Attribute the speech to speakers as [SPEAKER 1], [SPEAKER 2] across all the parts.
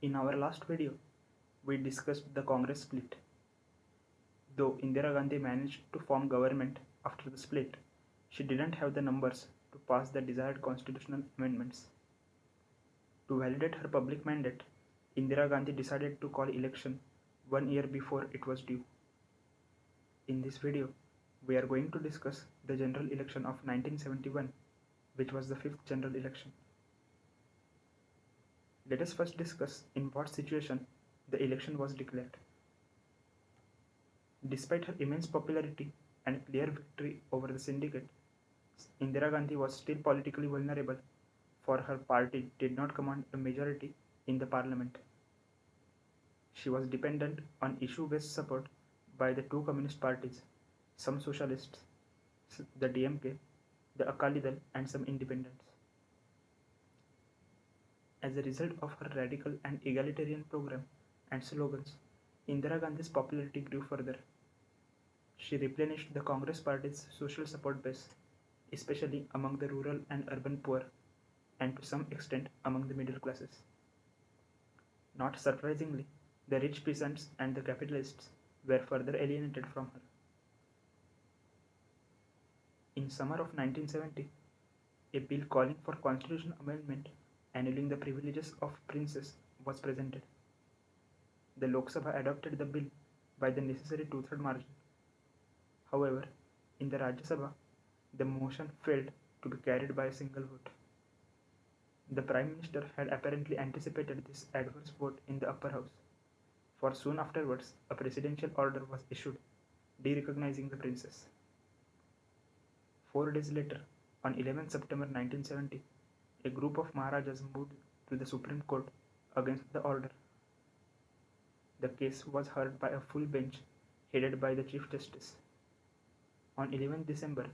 [SPEAKER 1] In our last video, we discussed the Congress split. Though Indira Gandhi managed to form government after the split, she didn't have the numbers to pass the desired constitutional amendments. To validate her public mandate, Indira Gandhi decided to call election 1 year before it was due. In this video, we are going to discuss the general election of 1971, which was the fifth general election. Let us first discuss in what situation the election was declared. Despite her immense popularity and clear victory over the syndicate, Indira Gandhi was still politically vulnerable, for her party did not command a majority in the parliament. She was dependent on issue-based support by the two communist parties, some socialists, the DMK, the Akali Dal, and some independents. As a result of her radical and egalitarian program and slogans, Indira Gandhi's popularity grew further. She replenished the Congress Party's social support base, especially among the rural and urban poor, and to some extent among the middle classes. Not surprisingly, the rich peasants and the capitalists were further alienated from her. In summer of 1970, a bill calling for constitutional amendment annulling the privileges of princes was presented. The Lok Sabha adopted the bill by the necessary two-third margin. However, in the Rajya Sabha, the motion failed to be carried by a single vote. The Prime Minister had apparently anticipated this adverse vote in the upper house, for soon afterwards a presidential order was issued derecognizing the princes. 4 days later, on 11 September 1970, a group of Maharajas moved to the Supreme Court against the order. The case was heard by a full bench headed by the Chief Justice. On 11 December,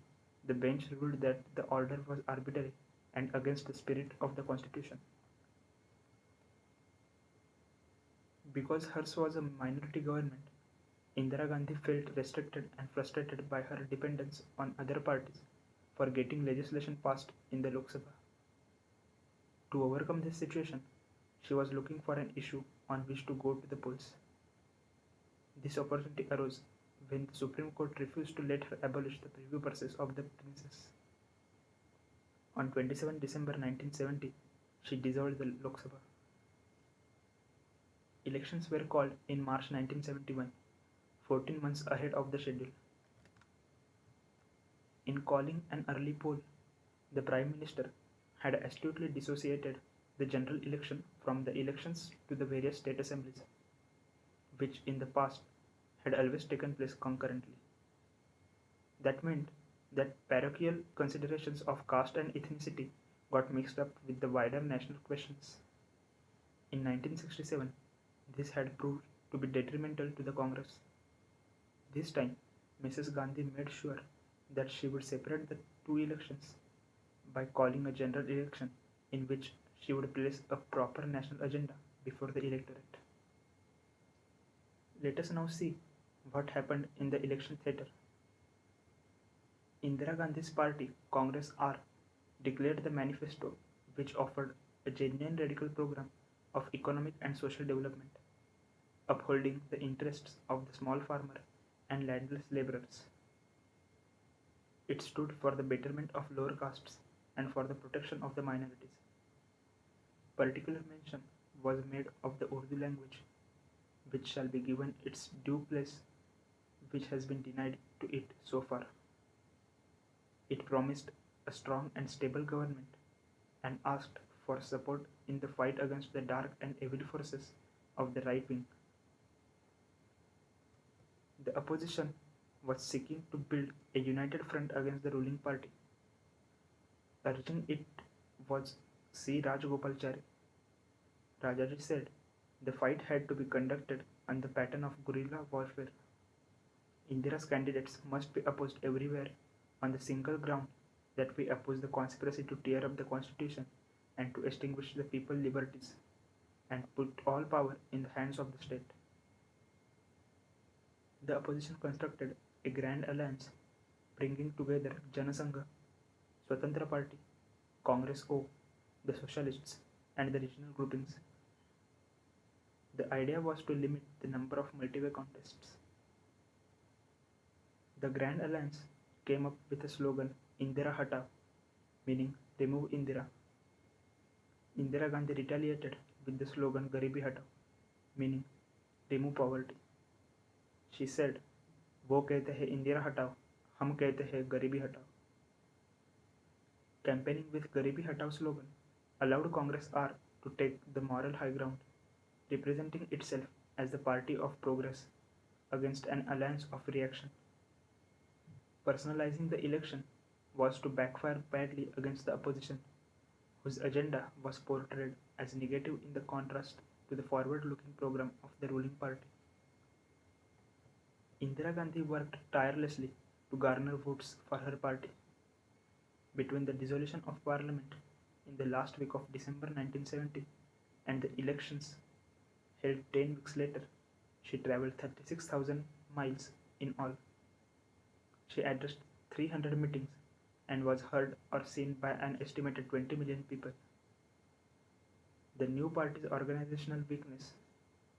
[SPEAKER 1] the bench ruled that the order was arbitrary and against the spirit of the Constitution. Because hers was a minority government, Indira Gandhi felt restricted and frustrated by her dependence on other parties for getting legislation passed in the Lok Sabha. To overcome this situation, she was looking for an issue on which to go to the polls. This opportunity arose when the Supreme Court refused to let her abolish the privy purses of the princes. On 27 December 1970, she dissolved the Lok Sabha. Elections were called in March 1971, 14 months ahead of the schedule. In calling an early poll, the Prime Minister had astutely dissociated the general election from the elections to the various state assemblies, which in the past had always taken place concurrently. That meant that parochial considerations of caste and ethnicity got mixed up with the wider national questions. In 1967, this had proved to be detrimental to the Congress. This time, Mrs. Gandhi made sure that she would separate the two elections by calling a general election in which she would place a proper national agenda before the electorate. Let us now see what happened in the election theatre. Indira Gandhi's party, Congress R, declared the manifesto which offered a genuine radical program of economic and social development, upholding the interests of the small farmer and landless laborers. It stood for the betterment of lower castes and for the protection of the minorities. Particular mention was made of the Urdu language, which shall be given its due place, which has been denied to it so far. It promised a strong and stable government and asked for support in the fight against the dark and evil forces of the right wing. The opposition was seeking to build a united front against the ruling party. Urging it was C. Rajagopalachari. Rajaji said the fight had to be conducted on the pattern of guerrilla warfare. Indira's candidates must be opposed everywhere on the single ground that we oppose the conspiracy to tear up the constitution and to extinguish the people's liberties and put all power in the hands of the state. The opposition constructed a grand alliance bringing together Janasangha, Swatantra Party, Congress O, the Socialists, and the regional groupings. The idea was to limit the number of multi-way contests. The Grand Alliance came up with a slogan Indira Hatao, meaning remove Indira. Indira Gandhi retaliated with the slogan Garibi Hatao, meaning remove poverty. She said, वो कहते हैं इंदिरा हटाओ, हम कहते हैं गरीबी हटाओ. Campaigning with Garibi Hatao slogan allowed Congress R to take the moral high ground, representing itself as the party of progress against an alliance of reaction. Personalizing the election was to backfire badly against the opposition, whose agenda was portrayed as negative in the contrast to the forward-looking program of the ruling party. Indira Gandhi worked tirelessly to garner votes for her party. Between the dissolution of parliament in the last week of December 1970 and the elections held 10 weeks later, she travelled 36,000 miles in all. She addressed 300 meetings and was heard or seen by an estimated 20 million people. The new party's organizational weakness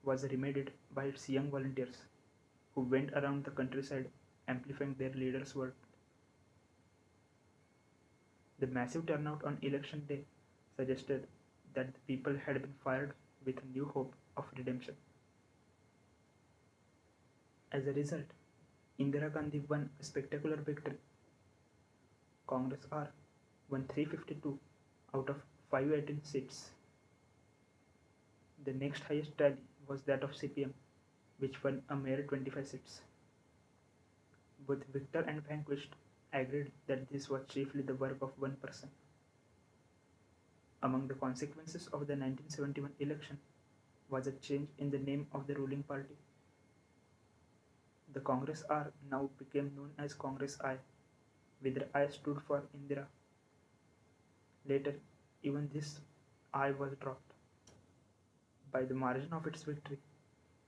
[SPEAKER 1] was remedied by its young volunteers, who went around the countryside amplifying their leaders' words. The massive turnout on election day suggested that the people had been fired with a new hope of redemption. As a result, Indira Gandhi won a spectacular victory. Congress R won 352 out of 518 seats. The next highest tally was that of CPM, which won a mere 25 seats. Both victor and vanquished agreed that this was chiefly the work of one person. Among the consequences of the 1971 election was a change in the name of the ruling party. The Congress R now became known as Congress I, where the I stood for Indira. Later, even this I was dropped. By the margin of its victory,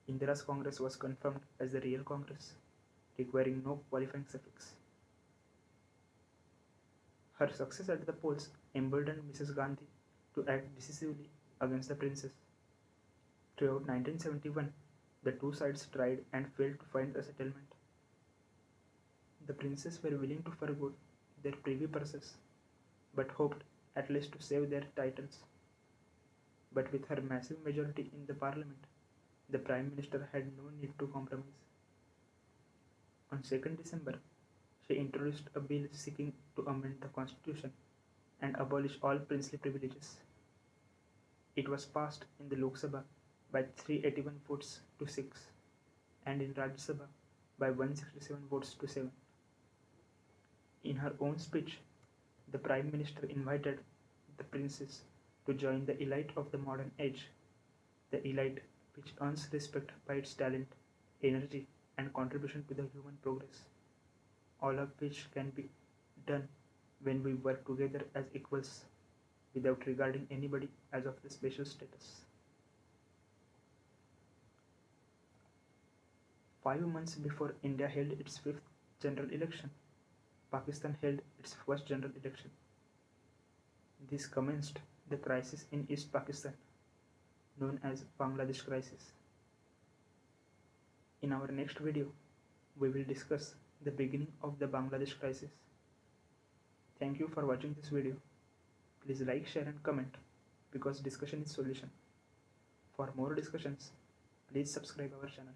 [SPEAKER 1] Indira's Congress was confirmed as the real Congress, requiring no qualifying suffix. Her success at the polls emboldened Mrs. Gandhi to act decisively against the princes. Throughout 1971, the two sides tried and failed to find a settlement. The princes were willing to forgo their privy purses, but hoped at least to save their titles. But with her massive majority in the parliament, the Prime Minister had no need to compromise. On 2nd December, she introduced a bill seeking to amend the constitution and abolish all princely privileges. It was passed in the Lok Sabha by 381 votes to 6 and in Rajya Sabha by 167 votes to 7. In her own speech, the Prime Minister invited the princes to join the elite of the modern age, the elite which earns respect by its talent, energy, and contribution to the human progress, all of which can be done when we work together as equals without regarding anybody as of the special status. 5 months before India held its 5th general election, Pakistan held its first general election. This commenced the crisis in East Pakistan, known as Bangladesh crisis. In our next video, we will discuss the beginning of the Bangladesh crisis. Thank you for watching this video. Please like, share and comment because discussion is solution. For more discussions, please subscribe our channel.